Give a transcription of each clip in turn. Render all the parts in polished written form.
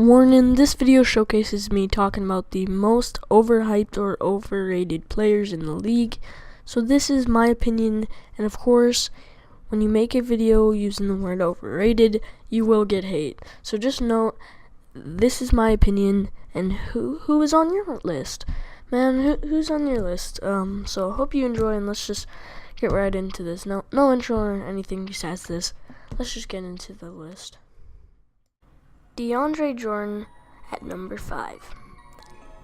Warning, this video showcases me talking about the most overhyped or overrated players in the league. So this is my opinion, and of course, when you make a video using the word overrated, you will get hate. So just note, this is my opinion, and who is on your list? Man, who's on your list? So hope you enjoy, and let's just get right into this. No intro or anything besides this. Let's just get into the list. DeAndre Jordan at number 5.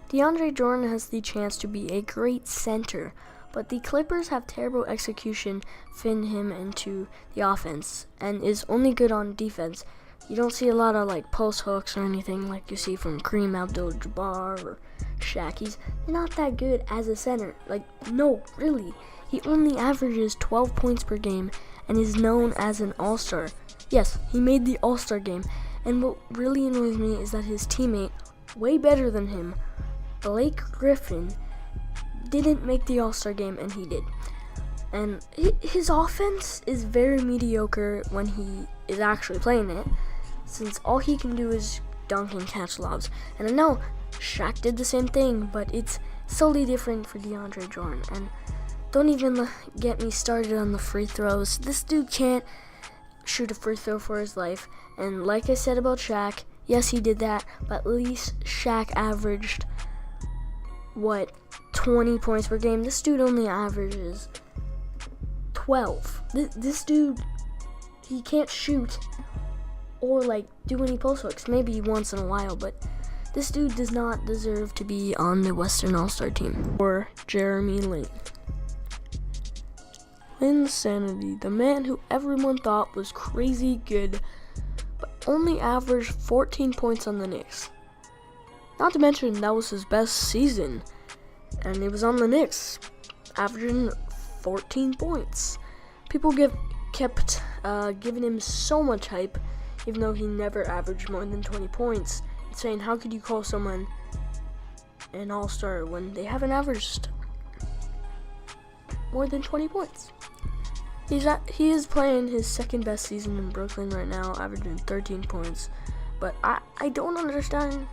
DeAndre Jordan has the chance to be a great center, but the Clippers have terrible execution fitting him into the offense and is only good on defense. You don't see a lot of post hooks or anything like you see from Kareem Abdul-Jabbar or Shaq. He's not that good as a center. No, really. He only averages 12 points per game and is known as an all-star. Yes, he made the all-star game. And what really annoys me is that his teammate, way better than him, Blake Griffin, didn't make the All-Star game, and he did. And his offense is very mediocre when he is actually playing it, since all he can do is dunk and catch lobs. And I know Shaq did the same thing, but it's solely different for DeAndre Jordan. And don't even get me started on the free throws. This dude can't shoot a free throw for his life. And like I said about Shaq, yes, he did that, but at least Shaq averaged 20 points per game. This dude only averages 12. This dude, he can't shoot or do any post hooks, maybe once in a while, but this dude does not deserve to be on the Western All-Star team. Or Jeremy Lin. Insanity, the man who everyone thought was crazy good, but only averaged 14 points on the Knicks. Not to mention, that was his best season, and he was on the Knicks, averaging 14 points. People kept giving him so much hype, even though he never averaged more than 20 points, and saying, how could you call someone an all-star when they haven't averaged more than 20 points? He is playing his second best season in Brooklyn right now, averaging 13 points. But I don't understand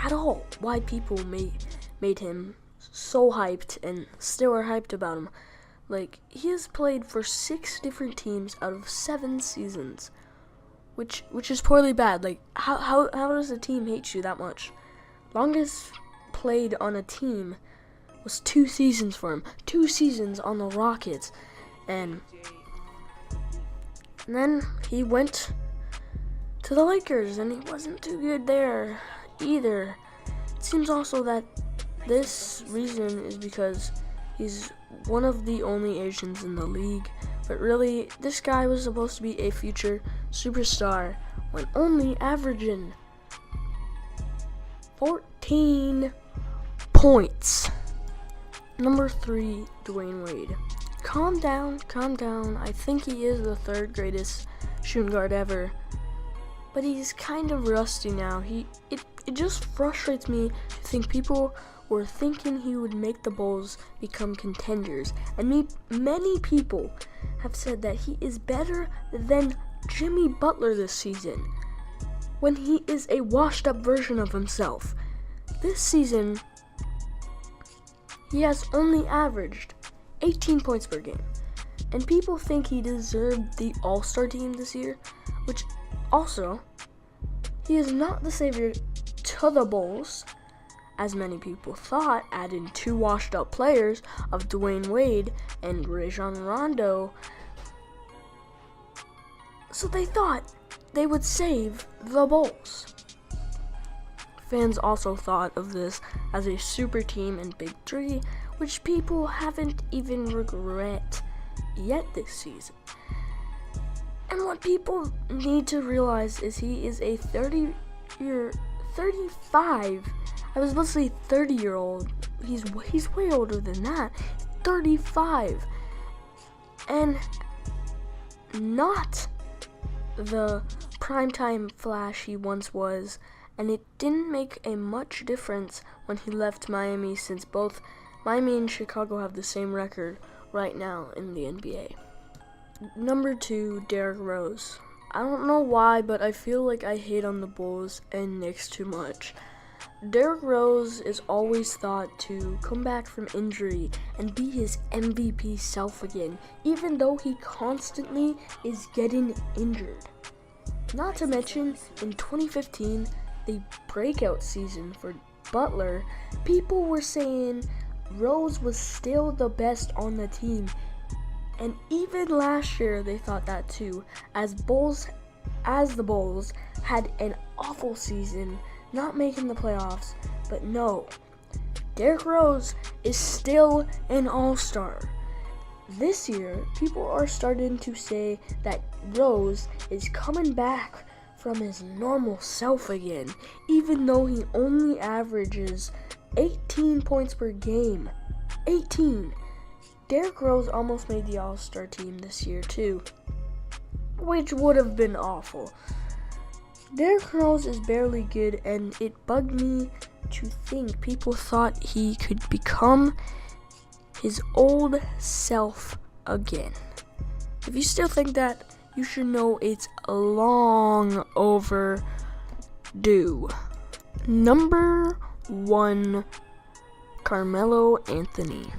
at all why people made him so hyped and still are hyped about him. He has played for 6 different teams out of 7 seasons, which is poorly bad. How does a team hate you that much? Longest played on a team was 2 seasons for him. 2 seasons on the Rockets. And then he went to the Lakers, and he wasn't too good there either. It seems also that this reason is because he's one of the only Asians in the league. But really, this guy was supposed to be a future superstar when only averaging 14 points. Number 3, Dwayne Wade. Calm down. I think he is the 3rd greatest shooting guard ever, but he's kind of rusty now. It just frustrates me to think people were thinking he would make the Bulls become contenders, and many people have said that he is better than Jimmy Butler this season, when he is a washed-up version of himself. This season, he has only averaged 18 points per game, and people think he deserved the All-Star team this year, which also, he is not the savior to the Bulls, as many people thought, adding 2 washed-up players of Dwayne Wade and Rajon Rondo. So they thought they would save the Bulls. Fans also thought of this as a super team and big 3, which people haven't even regret yet this season. And what people need to realize is he is a 35, I was supposed to say 30-year-old, he's way older than that, 35, and not the primetime Flash he once was, and it didn't make a much difference when he left Miami, since both Miami and Chicago have the same record right now in the NBA. Number 2, Derrick Rose. I don't know why, but I feel like I hate on the Bulls and Knicks too much. Derrick Rose is always thought to come back from injury and be his MVP self again, even though he constantly is getting injured. Not to mention, in 2015, the breakout season for Butler, people were saying Rose was still the best on the team. And even last year, they thought that too, as the Bulls had an awful season, not making the playoffs. But no, Derrick Rose is still an all-star. This year, people are starting to say that Rose is coming back from his normal self again, even though he only averages 18 points per game. 18! Derrick Rose almost made the All-Star team this year too, which would have been awful. Derrick Rose is barely good, and it bugged me to think people thought he could become his old self again. If you still think that, you should know it's long overdue. Number 1, Carmelo Anthony.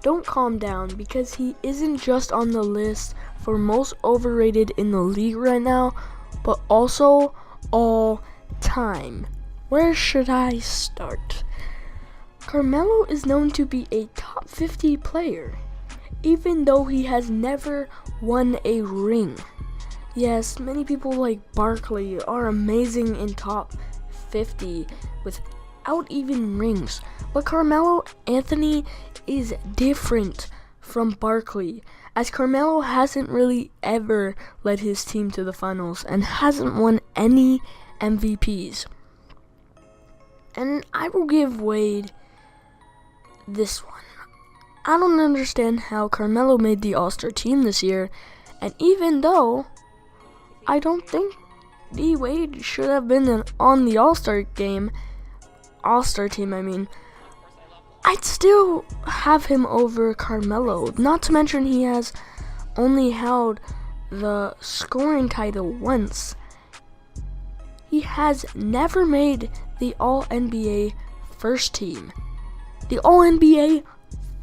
Don't calm down, because he isn't just on the list for most overrated in the league right now, but also all time. Where should I start? Carmelo is known to be a top 50 player, even though he has never won a ring. Yes, many people like Barkley are amazing in top 50 without even rings, but Carmelo Anthony is different from Barkley, as Carmelo hasn't really ever led his team to the finals and hasn't won any MVPs. And I will give Wade this one. I don't understand how Carmelo made the All-Star team this year, and even though I don't think D-Wade should have been on the All-Star team, I'd still have him over Carmelo. Not to mention he has only held the scoring title once. He has never made the All-NBA first team. The All-NBA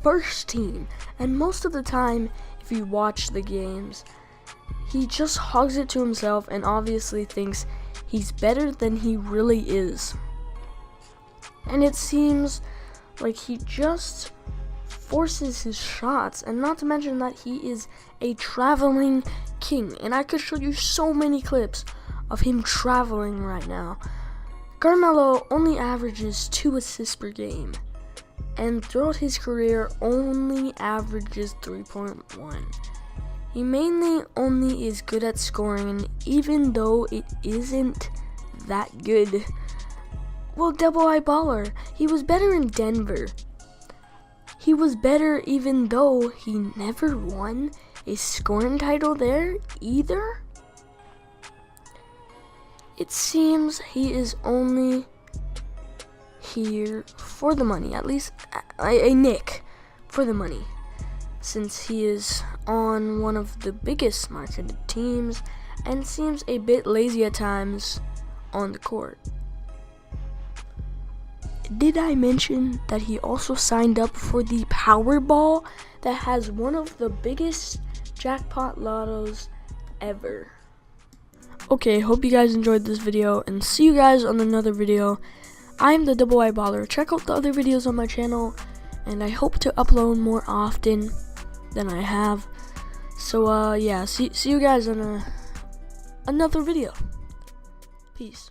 first team. And most of the time, if you watch the games, he just hogs it to himself and obviously thinks he's better than he really is. And it seems like he just forces his shots, and not to mention that he is a traveling king. And I could show you so many clips of him traveling right now. Carmelo only averages 2 assists per game, and throughout his career only averages 3.1. He mainly only is good at scoring, even though it isn't that good. Well, double I baller. He was better in Denver. He was better even though he never won a scoring title there either. It seems he is only here for the money, at least a Knick for the money, since he is on one of the biggest marketed teams and seems a bit lazy at times on the court. Did I mention that he also signed up for the Powerball that has one of the biggest jackpot lottos ever? Okay, hope you guys enjoyed this video, and see you guys on another video. I'm the Double I Baller. Check out the other videos on my channel, and I hope to upload more often than I have. So yeah, see you guys on another video. Peace.